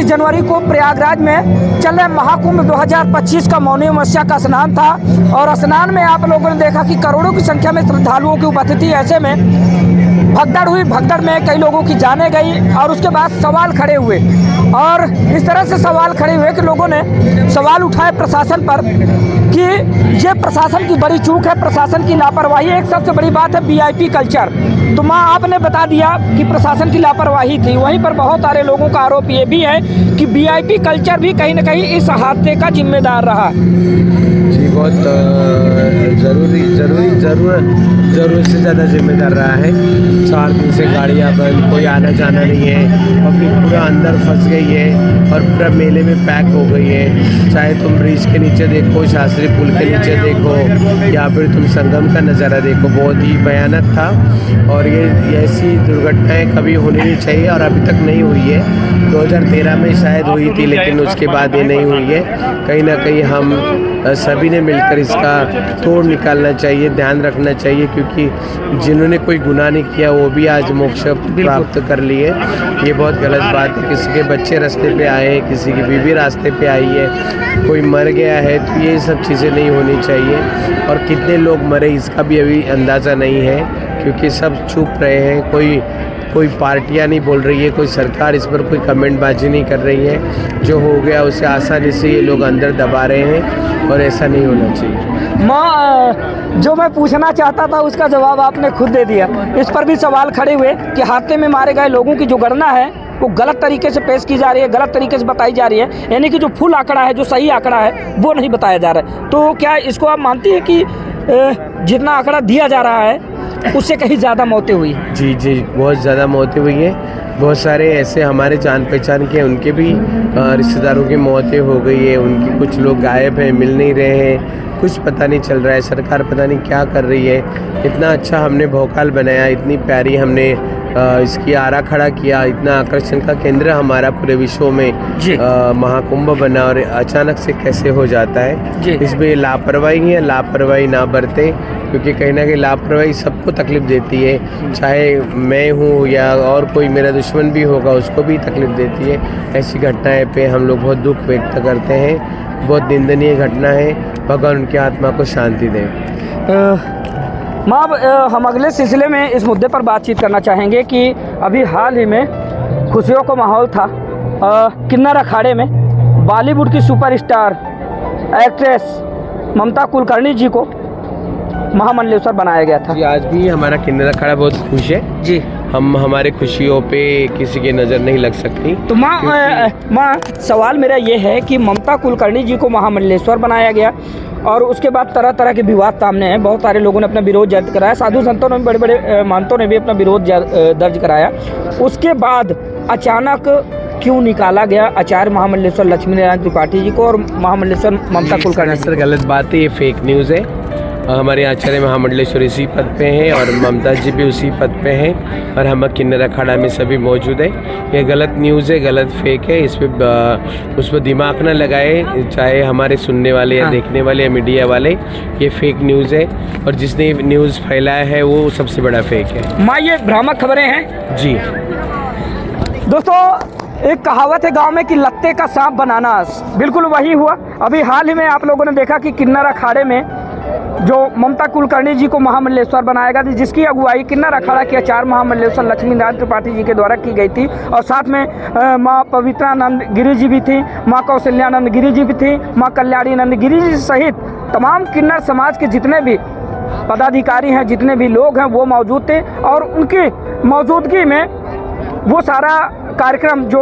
25 जनवरी को प्रयागराज में चल रहे महाकुंभ 2025 का मौनी अमावस्या का स्नान था और स्नान में आप लोगों ने देखा कि करोड़ों की संख्या में श्रद्धालुओं की उपस्थिति। ऐसे में भगदड़ हुई, भगदड़ में कई लोगों की जानें गई और उसके बाद सवाल खड़े हुए और इस तरह से सवाल खड़े हुए कि लोगों ने सवाल उठाए प्रशासन पर कि ये प्रशासन की बड़ी चूक है, प्रशासन की लापरवाही है। एक सबसे बड़ी बात है वीआईपी कल्चर। तो माँ आपने बता दिया कि प्रशासन की लापरवाही थी, वहीं पर बहुत सारे लोगों का आरोप ये भी है कि वीआईपी कल्चर भी कहीं न कहीं इस हादसे का जिम्मेदार रहा। जी, बहुत ज़रूरत से ज़्यादा जिम्मेदार रहा है। 4 दिन से गाड़ियाँ बंद, कोई आना जाना नहीं है, पब्लिक पूरा अंदर फंस गई है और पूरा मेले में पैक हो गई है। चाहे तुम ब्रिज के नीचे देखो, शास्त्री पुल के नीचे देखो या फिर तुम संगम का नज़ारा देखो, बहुत ही भयानक था। और ये ऐसी दुर्घटनाएं कभी होनी नहीं चाहिए और अभी तक नहीं हुई है। 2013 में शायद हुई थी, लेकिन उसके बाद ये नहीं हुई है। कहीं ना कहीं हम सभी ने मिलकर इसका तोड़ निकालना चाहिए, ध्यान रखना चाहिए, क्योंकि जिन्होंने कोई गुनाह नहीं किया वो भी आज मोक्ष प्राप्त कर लिए। ये बहुत गलत बात है। किसी के बच्चे रास्ते पे आए हैं, किसी की बीवी रास्ते पे आई है, कोई मर गया है, तो ये सब चीज़ें नहीं होनी चाहिए। और कितने लोग मरे इसका भी अभी अंदाज़ा नहीं है, क्योंकि सब चुप रहे हैं। कोई पार्टियां नहीं बोल रही है, कोई सरकार इस पर कोई कमेंटबाजी नहीं कर रही है। जो हो गया उसे आसानी से ये लोग अंदर दबा रहे हैं और ऐसा नहीं होना चाहिए। माँ, जो मैं पूछना चाहता था उसका जवाब आपने खुद दे दिया। इस पर भी सवाल खड़े हुए कि हादसे में मारे गए लोगों की जो गणना है वो गलत तरीके से पेश की जा रही है, गलत तरीके से बताई जा रही है, यानी कि जो फुल आंकड़ा है, जो सही आंकड़ा है वो नहीं बताया जा रहा है। तो क्या इसको आप मानती हैं कि जितना आंकड़ा दिया जा रहा है उससे कहीं ज़्यादा मौतें हुई? जी, बहुत ज़्यादा मौतें हुई है। बहुत सारे ऐसे हमारे जान पहचान के उनके भी रिश्तेदारों की मौतें हो गई है। उनके कुछ लोग गायब हैं, मिल नहीं रहे हैं, कुछ पता नहीं चल रहा है। सरकार पता नहीं क्या कर रही है। इतना अच्छा हमने भोकाल बनाया, इतनी प्यारी हमने इसकी आरा खड़ा किया, इतना आकर्षण का केंद्र हमारा पूरे विश्व में महाकुंभ बना और अचानक से कैसे हो जाता है। इसमें लापरवाही है, लापरवाही ना बरते, क्योंकि कहीं ना कहीं लापरवाही सबको तकलीफ देती है। चाहे मैं हूँ या और कोई मेरा दुश्मन भी होगा उसको भी तकलीफ देती है। ऐसी घटनाएं पे हम लोग बहुत दुख व्यक्त करते हैं। बहुत निंदनीय घटना है। भगवान उनकी आत्मा को शांति दें। माँ, हम अगले सिलसिले में इस मुद्दे पर बातचीत करना चाहेंगे कि अभी हाल ही में खुशियों का माहौल था किन्नर अखाड़े में। बॉलीवुड की सुपरस्टार एक्ट्रेस ममता कुलकर्णी जी को महामंडलेश्वर बनाया गया था। आज भी हमारा किन्नर अखाड़ा बहुत खुश है जी। हम हमारे खुशियों पे किसी की नज़र नहीं लग सकती। तो माँ सवाल मेरा ये है कि ममता कुलकर्णी जी को महामंडलेश्वर बनाया गया और उसके बाद तरह तरह के विवाद सामने हैं। बहुत सारे लोगों ने अपना विरोध दर्ज कराया, साधु संतों ने, बड़े बड़े महंतों ने भी अपना विरोध दर्ज कराया। उसके बाद अचानक क्यों निकाला गया आचार्य महामंडलेश्वर लक्ष्मी नारायण त्रिपाठी जी को और महामंडलेश्वर ममता कुलकर्णी? सर, गलत बात है, ये फेक न्यूज़ है। हमारे आचार्य महामंडलेश्वर इसी पद पे हैं और ममता जी भी उसी पद पे हैं और हम किन्नर अखाड़ा में सभी मौजूद है। ये गलत न्यूज़ है, गलत फेक है। इस पर उस पर दिमाग न लगाए, चाहे हमारे सुनने वाले या देखने वाले या मीडिया वाले। ये फेक न्यूज़ है और जिसने न्यूज़ फैलाया है वो सबसे बड़ा फेक है। माँ, ये भ्रामक खबरें हैं जी। दोस्तों, एक कहावत है गांव में कि लत्ते का सांप बनाना, बिल्कुल वही हुआ। अभी हाल ही में आप लोगों ने देखा कि किन्नर अखाड़े में जो ममता कुलकर्णी जी को महामंडलेश्वर बनाया गया था, जिसकी अगुवाई किन्नर अखाड़ा के आचार्य महामंडलेश्वर लक्ष्मी नारायण त्रिपाठी जी के द्वारा की गई थी और साथ में माँ पवित्रानंद गिरी जी भी थी, माँ कौशल्यानंद गिरी जी भी थी, माँ कल्याणी नंद गिरी जी सहित तमाम किन्नर समाज के जितने भी पदाधिकारी हैं, जितने भी लोग हैं वो मौजूद थे और उनकी मौजूदगी में वो सारा कार्यक्रम जो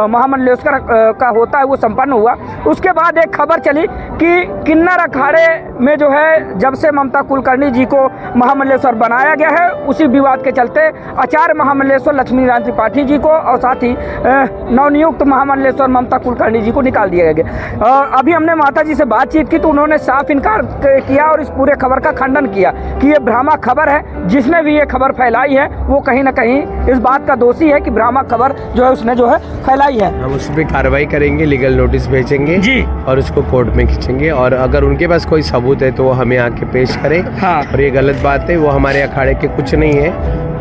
महामंडलेश्वर का होता है वो संपन्न हुआ। उसके बाद एक खबर चली कि किन्नर अखाड़े में जो है जब से ममता कुलकर्णी जी को महामंडलेश्वर बनाया गया है, उसी विवाद के चलते आचार्य महामंडलेश्वर लक्ष्मी नारायण त्रिपाठी जी को और साथ ही नवनियुक्त महामंडलेश्वर ममता कुलकर्णी जी को निकाल दिया गया। अभी हमने माता जी से बातचीत की तो उन्होंने साफ इनकार किया और इस पूरे खबर का खंडन किया कि ये भ्रामक खबर है। जिसने भी ये खबर फैलाई है वो कहीं ना कहीं इस बात का दोषी है कि भ्रामक खबर जो है उसने जो है फैलाई है। हम उस पर कार्रवाई करेंगे, लीगल नोटिस भेजेंगे जी और उसको कोर्ट में खींचेंगे और अगर उनके पास कोई सबूत है तो वो हमें आके पेश करें। और ये गलत बात है, वो हमारे अखाड़े के कुछ नहीं है।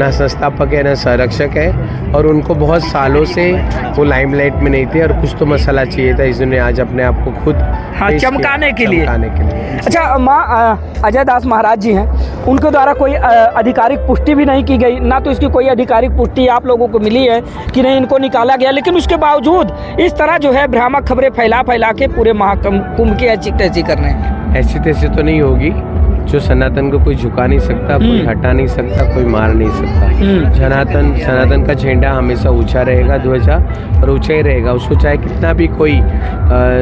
ना संस्थापक है ना संरक्षक है, और उनको बहुत सालों से वो लाइमलाइट में नहीं थे और कुछ तो मसाला चाहिए था, इसने आज अपने आप को खुद चमकाने के लिए। अच्छा, माँ अजय दास महाराज जी हैं, उनके द्वारा कोई आधिकारिक पुष्टि भी नहीं की गई, ना तो इसकी कोई आधिकारिक पुष्टि आप लोगों को मिली है कि नहीं इनको निकाला गया, लेकिन उसके बावजूद इस तरह जो है भ्रामक खबरें फैला के पूरे महाकुंभ की ऐसी तैसी कर रहे हैं। ऐसी तैसी तो नहीं होगी, जो सनातन को कोई झुका नहीं सकता, कोई हटा नहीं सकता, कोई मार नहीं सकता। सनातन का झंडा हमेशा ऊंचा रहेगा, ध्वजा, और ऊंचा ही रहेगा। उसको चाहे कितना भी कोई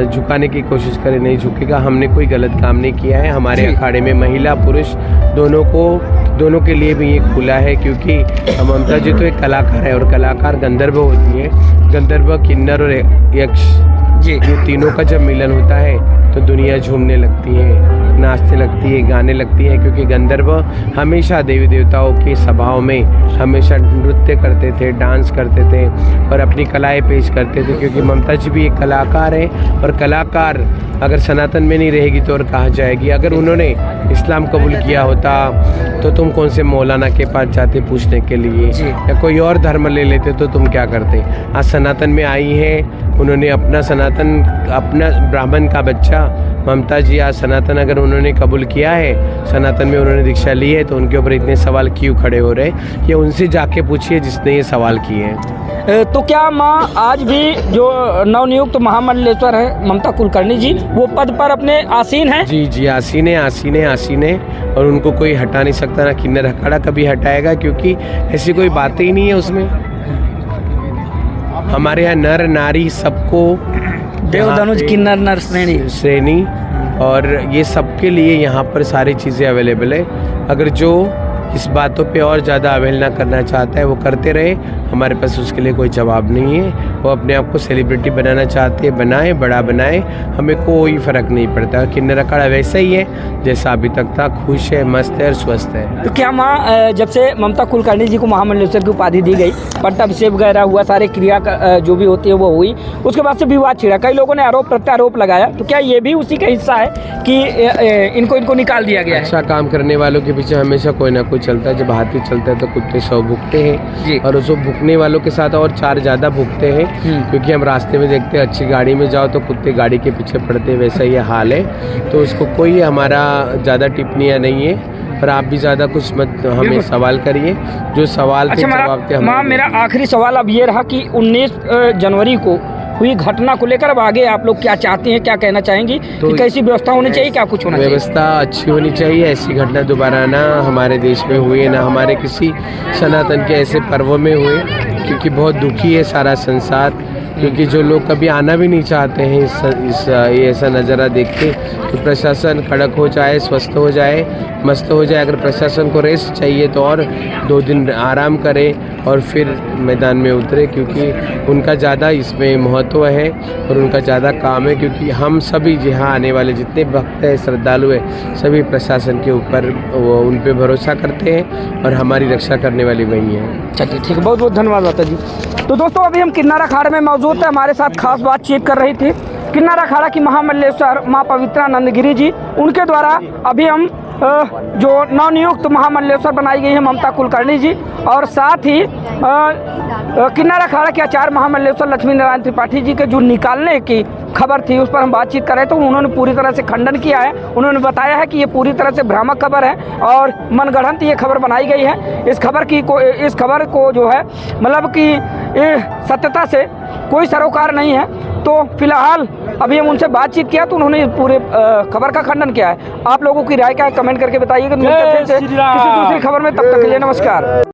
झुकाने की कोशिश करे, नहीं झुकेगा। हमने कोई गलत काम नहीं किया है। हमारे अखाड़े में महिला पुरुष दोनों के लिए भी ये खुला है, क्योंकि ममता जी तो एक कलाकार है, और कलाकार गंधर्व होती है। गंधर्व, किन्नर और यक्ष, ये तीनों का जब मिलन होता है तो दुनिया झूमने लगती है, नाचने लगती है, गाने लगती है, क्योंकि गंधर्व हमेशा देवी देवताओं की सभाओं में हमेशा नृत्य करते थे, डांस करते थे और अपनी कलाएं पेश करते थे, क्योंकि ममता जी भी एक कलाकार है। और कलाकार अगर सनातन में नहीं रहेगी तो और कहाँ जाएगी। अगर उन्होंने इस्लाम कबूल किया होता तो तुम कौन से मौलाना के पास जाते पूछने के लिए, या कोई और धर्म ले लेते तो तुम क्या करते। आज सनातन में आई है, उन्होंने अपना ब्राह्मण का बच्चा ममता जी आज सनातन अगर उन्होंने कबूल किया है, सनातन में उन्होंने दीक्षा ली है, तो उनके ऊपर इतने सवाल क्यों खड़े हो रहे हैं, ये उनसे जाके पूछिए जिसने ये सवाल किए हैं। तो क्या माँ आज भी जो नवनियुक्त महामंडलेश्वर है ममता कुलकर्णी जी, वो पद पर अपने आसीन हैं? जी आसीन है, और उनको कोई हटा नहीं सकता, ना किन्नर अखाड़ा कभी हटाएगा, क्योंकि ऐसी कोई बात ही नहीं है उसमें। हमारे यहाँ नर नारी सबको, देवधनुष किन्नर नर श्रेणी, और ये सबके लिए यहाँ पर सारी चीज़ें अवेलेबल है। अगर जो इस बातों पे और ज़्यादा अवहेलना करना चाहता है वो करते रहे, हमारे पास उसके लिए कोई जवाब नहीं है। वो अपने आप को सेलिब्रिटी बनाना चाहते हैं, बनाए, बड़ा बनाए, हमें कोई फ़र्क नहीं पड़ता। किन्नर अखाड़ा वैसा ही है जैसा अभी तक था, खुश है, मस्त है और स्वस्थ है। तो क्या माँ जब से ममता कुलकर्णी जी को महामंडलेश्वर की उपाधि दी गई, पट्टाभिषेक वगैरह हुआ, सारे क्रिया जो भी होती है वो हुई, उसके बाद से विवाद छिड़ा, कई लोगों ने आरोप प्रत्यारोप लगाया, तो क्या ये भी उसी का हिस्सा है कि इनको निकाल दिया गया है? अच्छा काम करने वालों के पीछे हमेशा कोई ना कोई चलता है। जब हाथी चलता है तो कुत्ते 100 भुगते हैं, और उस भुगने वालों के साथ और 4 ज़्यादा भुगते हैं, क्योंकि हम रास्ते में देखते हैं अच्छी गाड़ी में जाओ तो कुत्ते गाड़ी के पीछे पड़ते हैं, वैसा ये हाल है। तो उसको कोई हमारा ज़्यादा टिप्पणियाँ नहीं है, पर आप भी ज़्यादा कुछ मत हमें सवाल करिए, जो सवाल के जवाब थे। माँ मेरा आखिरी सवाल अब ये रहा कि 19 जनवरी को हुई घटना को लेकर अब आगे आप लोग क्या चाहते हैं, क्या कहना चाहेंगे कि कैसी व्यवस्था होनी चाहिए, क्या कुछ होना चाहिए? व्यवस्था अच्छी होनी चाहिए। ऐसी घटना दोबारा ना हमारे देश में हुई, ना हमारे किसी सनातन के ऐसे पर्वों में हुए, क्योंकि बहुत दुखी है सारा संसार। क्योंकि जो लोग कभी आना भी नहीं चाहते हैं ये ऐसा नज़ारा देख के, तो प्रशासन कड़क हो जाए, स्वस्थ हो जाए, मस्त हो जाए। अगर प्रशासन को रेस्ट चाहिए तो और 2 दिन आराम करे और फिर मैदान में उतरे, क्योंकि उनका ज़्यादा इसमें महत्व है और उनका ज़्यादा काम है। क्योंकि हम सभी यहाँ आने वाले जितने भक्त हैं, श्रद्धालु हैं, सभी प्रशासन के ऊपर उन पर भरोसा करते हैं और हमारी रक्षा करने वाली वही हैं। चलिए ठीक है, बहुत बहुत धन्यवाद माता जी। तो दोस्तों अभी हम किन्नर अखाड़े में मौजूद थे, हमारे साथ खास बातचीत कर रही थी किन्नर अखाड़ा की महामंडलेश्वर माँ पवित्रानंद गिरी जी। उनके द्वारा अभी हम जो नवनियुक्त महामंडलेश्वर बनाई गई है ममता कुलकर्णी जी, और साथ ही किन्नर अखाड़ा के आचार्य महामंडलेश्वर लक्ष्मी नारायण त्रिपाठी जी के जो निकालने की खबर थी उस पर हम बातचीत कर रहे थे। उन्होंने पूरी तरह से खंडन किया है। उन्होंने बताया है कि ये पूरी तरह से भ्रामक खबर है और मनगढ़ंत ये खबर बनाई गई है। इस खबर को जो है मतलब कि सत्यता से कोई सरोकार नहीं है। तो फिलहाल अभी हम उनसे बातचीत किया तो उन्होंने पूरे खबर का खंडन किया है। आप लोगों की राय क्या है कमेंट करके बताइएगा। किसी दूसरी खबर में, तब तक के लिए नमस्कार।